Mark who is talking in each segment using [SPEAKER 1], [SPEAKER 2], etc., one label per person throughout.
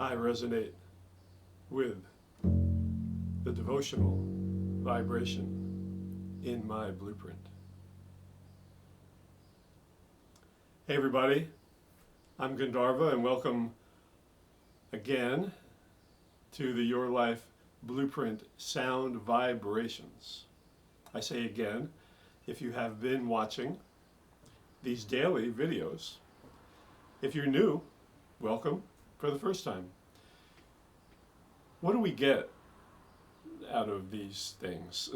[SPEAKER 1] I resonate with the devotional vibration in my blueprint. Hey everybody, I'm Gandharva and welcome again to the Your Life Blueprint Sound Vibrations. I say again, if you have been watching these daily videos, if you're new, welcome for the first time. What do we get out of these things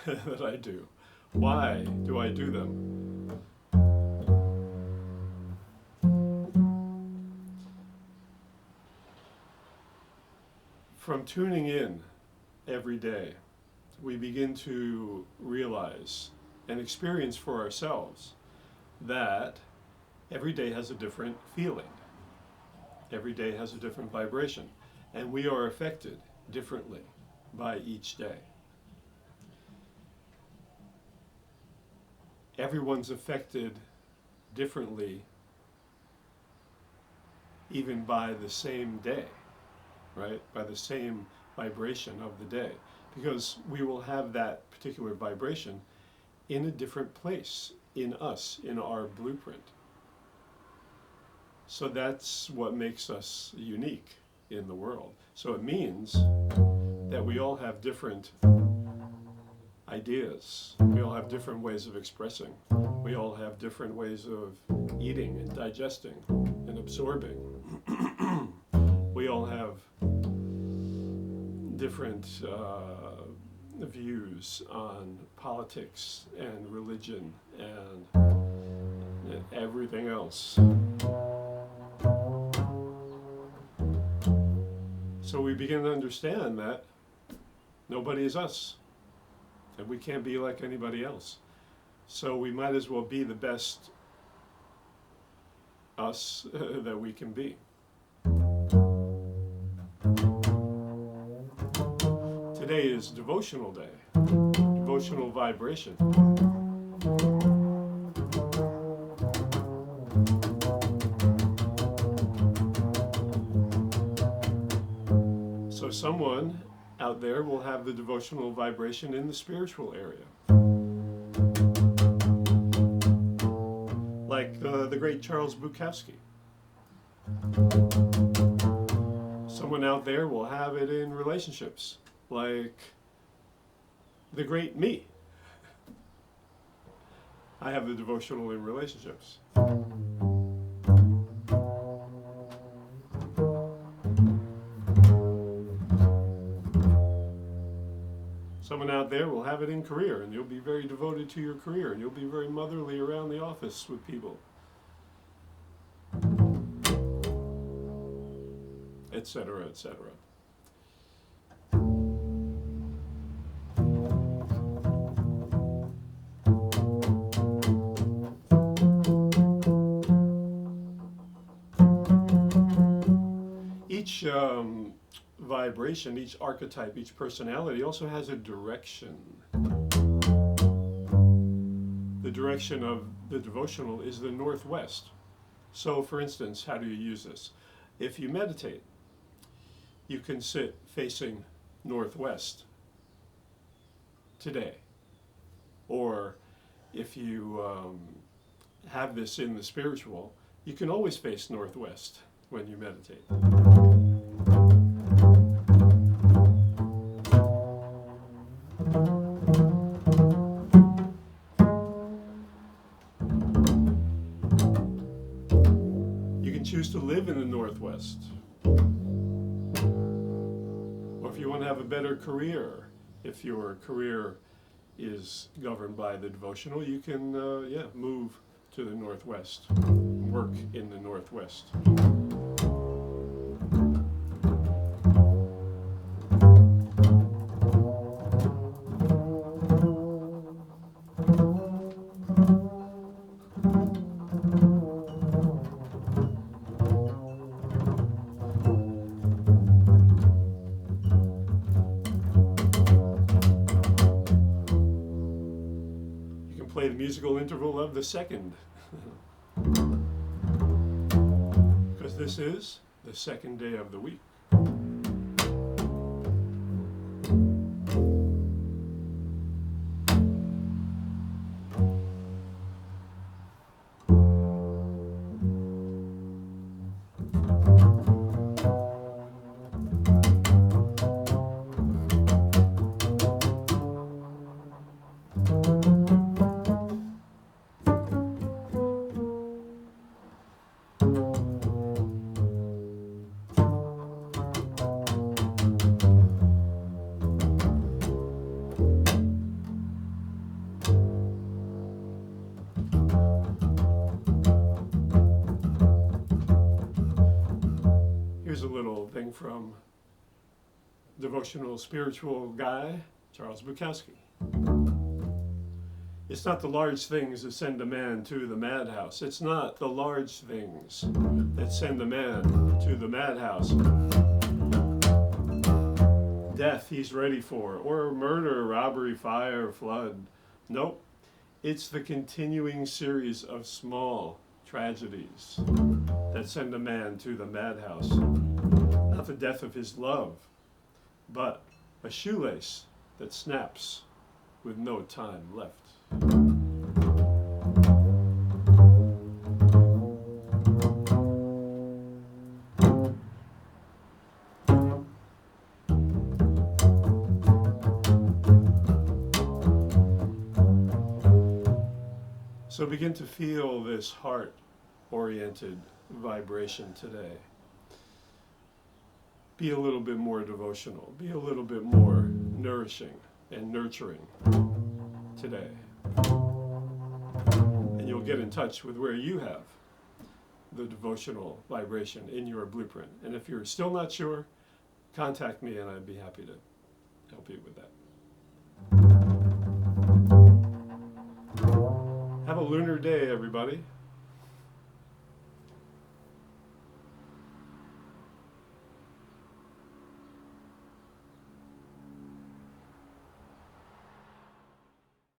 [SPEAKER 1] that I do? Why do I do them? From tuning in every day, we begin to realize and experience for ourselves that every day has a different feeling. Every day has a different vibration, and we are affected differently by each day. Everyone's affected differently even by the same day, right? By the same vibration of the day, because we will have that particular vibration in a different place in us, in our blueprint. So that's what makes us unique in the world. So it means that we all have different ideas. We all have different ways of expressing. We all have different ways of eating and digesting and absorbing. We all have different views on politics and religion and everything else. So we begin to understand that nobody is us, and we can't be like anybody else. So we might as well be the best us that we can be. Today is Devotional Day, Devotional Vibration. So someone out there will have the devotional vibration in the spiritual area. Like the great Charles Bukowski. Someone out there will have it in relationships, like the great me. I have the devotional in relationships. Someone out there will have it in career, and you'll be very devoted to your career, and you'll be very motherly around the office with people, etc., etc. Each vibration, each archetype, each personality also has a direction. The direction of the devotional is the northwest. So for instance, how do you use this? If you meditate, you can sit facing northwest today. Or if you have this in the spiritual, you can always face northwest when you meditate. You can choose to live in the Northwest. Or if you want to have a better career, if your career is governed by the devotional, you can move to the Northwest, work in the Northwest. Play the musical interval of the second, because this is the second day of the week. Here's a little thing from Devotional spiritual guy, Charles Bukowski. It's not the large things that send a man to the madhouse. It's not the large things that send a man to the madhouse. Death he's ready for, or murder, robbery, fire, flood. Nope. It's the continuing series of small tragedies that send a man to the madhouse. Not the death of his love, but a shoelace that snaps with no time left. So begin to feel this heart-oriented vibration today. Be a little bit more devotional. Be a little bit more nourishing and nurturing today. And you'll get in touch with where you have the devotional vibration in your blueprint. And if you're still not sure, contact me and I'd be happy to help you with that. Have a lunar day, everybody.